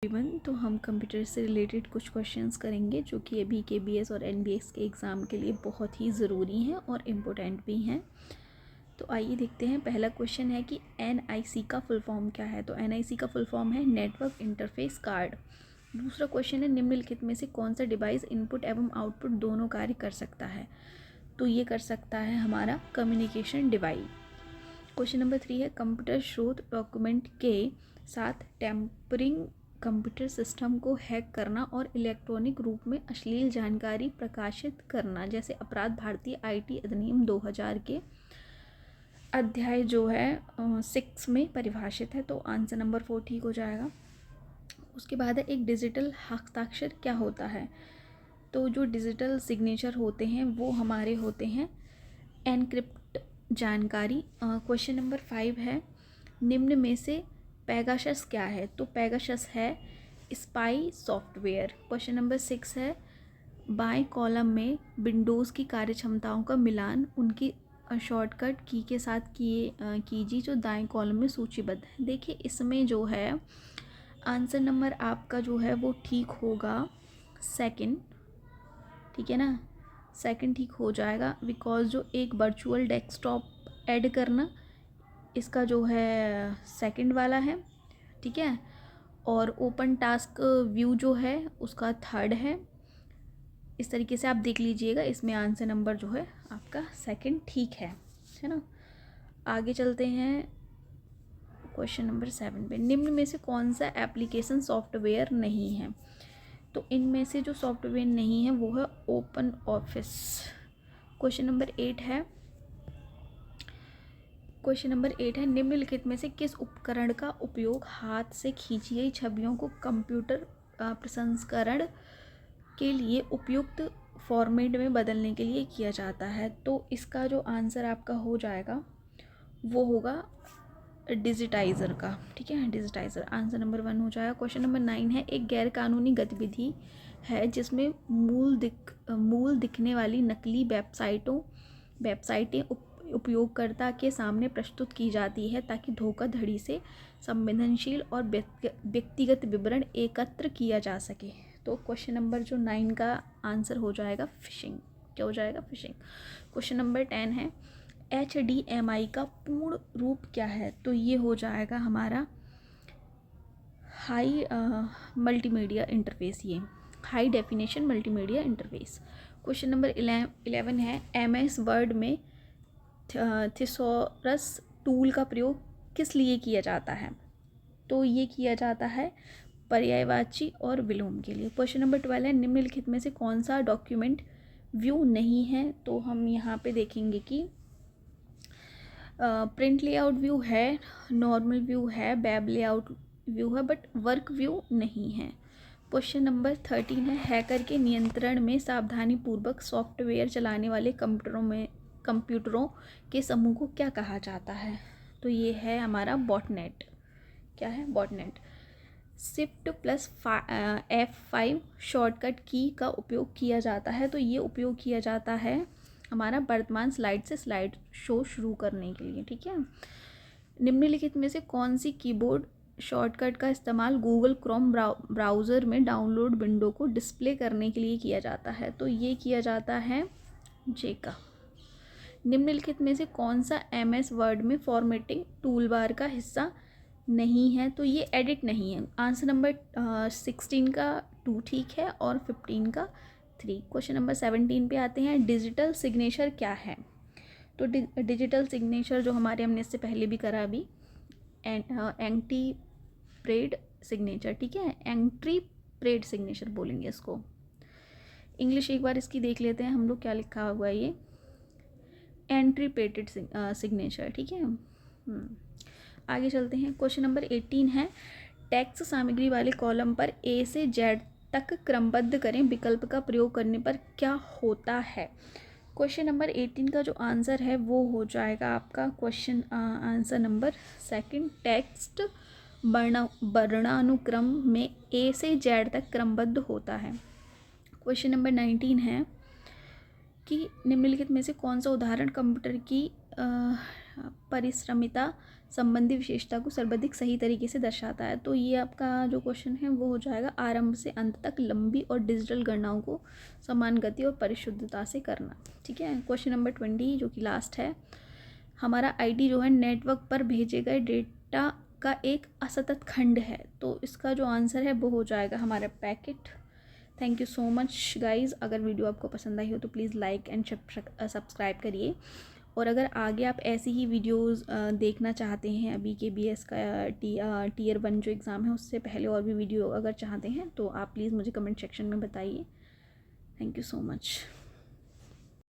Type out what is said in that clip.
Everyone, तो हम computer से रिलेटेड कुछ क्वेश्चंस करेंगे जो कि अभी केबीएस और एनबीएस के एग्ज़ाम के लिए बहुत ही ज़रूरी हैं और इम्पोर्टेंट भी हैं। तो आइए देखते हैं। पहला क्वेश्चन है कि एनआईसी का फुल फॉर्म क्या है। तो एनआईसी का फुल फॉर्म है नेटवर्क इंटरफेस कार्ड। दूसरा क्वेश्चन है निम्नलिखित में से कौन सा डिवाइस इनपुट एवं आउटपुट दोनों कार्य कर सकता है। तो ये कर सकता है हमारा कम्युनिकेशन डिवाइस। क्वेश्चन नंबर 3 है कंप्यूटर स्रोत डॉक्यूमेंट के साथ टैम्परिंग कंप्यूटर सिस्टम को हैक करना और इलेक्ट्रॉनिक रूप में अश्लील जानकारी प्रकाशित करना जैसे अपराध भारतीय आईटी अधिनियम 2000 के अध्याय जो है 6 में परिभाषित है। तो आंसर नंबर 4 ठीक हो जाएगा। उसके बाद है एक डिजिटल हस्ताक्षर क्या होता है। तो जो डिजिटल सिग्नेचर होते हैं वो हमारे होते हैं एनक्रिप्ट जानकारी। क्वेश्चन नंबर 5 है निम्न में से पेगासस क्या है। तो पेगासस है स्पाई सॉफ्टवेयर। क्वेश्चन नंबर 6 है बाएं कॉलम में विंडोज़ की कार्यक्षमताओं का मिलान उनकी शॉर्टकट की के साथ कीजिए जो दाएं कॉलम में सूचीबद्ध है। देखिए इसमें जो है आंसर नंबर आपका जो है वो ठीक होगा सेकंड, ठीक है ना, सेकंड ठीक हो जाएगा। बिकॉज जो एक वर्चुअल डेस्कटॉप ऐड करना इसका जो है सेकंड वाला है, ठीक है, और ओपन टास्क व्यू जो है उसका थर्ड है। इस तरीके से आप देख लीजिएगा, इसमें आंसर नंबर जो है आपका सेकंड ठीक है ना। आगे चलते हैं क्वेश्चन नंबर 7 पे। निम्न में से कौन सा एप्लीकेशन सॉफ्टवेयर नहीं है। तो इनमें से जो सॉफ्टवेयर नहीं है वो है ओपन ऑफिस। क्वेश्चन नंबर 8 है निम्नलिखित में से किस उपकरण का उपयोग हाथ से खींची गई छवियों को कंप्यूटर प्रसंस्करण के लिए उपयुक्त फॉर्मेट में बदलने के लिए किया जाता है। तो इसका जो आंसर आपका हो जाएगा वो होगा डिजिटाइज़र का, ठीक है, डिजिटाइज़र आंसर नंबर 1 हो जाएगा। क्वेश्चन नंबर 9 है एक गैर कानूनी गतिविधि है जिसमें मूल दिखने वाली नकली वेबसाइटें उपयोगकर्ता के सामने प्रस्तुत की जाती है ताकि धोखाधड़ी से संवेदनशील और व्यक्तिगत विवरण एकत्र किया जा सके। तो क्वेश्चन नंबर जो 9 का आंसर हो जाएगा फिशिंग। क्या हो जाएगा? फिशिंग। क्वेश्चन नंबर 10 है HDMI का पूर्ण रूप क्या है। तो ये हो जाएगा हमारा हाई मल्टीमीडिया इंटरफेस, ये high definition multimedia interface. Question number 11 है MS वर्ड में थिसॉरस टूल का प्रयोग किस लिए किया जाता है। तो ये किया जाता है पर्यायवाची और विलोम के लिए। क्वेश्चन नंबर 12 है निम्नलिखित में से कौन सा डॉक्यूमेंट व्यू नहीं है। तो हम यहाँ पे देखेंगे कि प्रिंट लेआउट व्यू है, नॉर्मल व्यू है, वेब लेआउट व्यू है, बट वर्क व्यू नहीं है। क्वेश्चन नंबर 13 है हैकर के नियंत्रण में सावधानीपूर्वक सॉफ्टवेयर चलाने वाले कंप्यूटरों के समूह को क्या कहा जाता है। तो ये है हमारा बॉटनेट। क्या है? बॉटनेट। Shift+F5 शॉर्टकट की का उपयोग किया जाता है। तो ये उपयोग किया जाता है हमारा वर्तमान स्लाइड से स्लाइड शो शुरू करने के लिए, ठीक है। निम्नलिखित में से कौन सी कीबोर्ड शॉर्टकट का इस्तेमाल गूगल क्रोम ब्राउज़र में डाउनलोड विंडो को डिस्प्ले करने के लिए किया जाता है। तो ये किया जाता है जे का। निम्नलिखित में से कौन सा MS वर्ड में फॉर्मेटिंग टूलबार का हिस्सा नहीं है। तो ये एडिट नहीं है। आंसर नंबर 16 का 2 ठीक है और 15 का 3। क्वेश्चन नंबर 17 पे आते हैं डिजिटल सिग्नेचर क्या है। तो डिजिटल सिग्नेचर जो हमारे हमने इससे पहले भी करा अभी एंटीप्रेड सिग्नेचर, ठीक है, एंट्रीप्रेड सिग्नेचर बोलेंगे इसको। इंग्लिश एक बार इसकी देख लेते हैं हम लोग क्या लिखा हुआ है। ये एंट्रीप्रेटेड सिग्नेचर, ठीक है। आगे चलते हैं। क्वेश्चन नंबर 18 है टेक्स्ट सामग्री वाले कॉलम पर A से Z तक क्रमबद्ध करें विकल्प का प्रयोग करने पर क्या होता है। क्वेश्चन नंबर 18 का जो आंसर है वो हो जाएगा आपका क्वेश्चन आंसर नंबर 2 टेक्स्ट वर्णानुक्रम में A से Z तक क्रमबद्ध होता है। क्वेश्चन नंबर 19 है कि निम्नलिखित में से कौन सा उदाहरण कंप्यूटर की परिश्रमिता संबंधी विशेषता को सर्वाधिक सही तरीके से दर्शाता है। तो ये आपका जो क्वेश्चन है वो हो जाएगा आरंभ से अंत तक लंबी और डिजिटल गणनाओं को समान गति और परिशुद्धता से करना। ठीक है, क्वेश्चन नंबर 20 जो कि लास्ट है, हमारा आईडी जो है नेटवर्क पर भेजे गए डेटा का एक असतत खंड है। तो इसका जो आंसर है वो हो जाएगा हमारा packet. Thank you so much guys. अगर वीडियो आपको पसंद आई हो तो प्लीज़ लाइक एंड सब्सक्राइब करिए। और अगर आगे आप ऐसी ही वीडियोस देखना चाहते हैं, अभी के BS का टीयर 1 जो एग्ज़ाम है उससे पहले और भी वीडियो अगर चाहते हैं तो आप प्लीज़ मुझे कमेंट सेक्शन में बताइए। Thank you so much.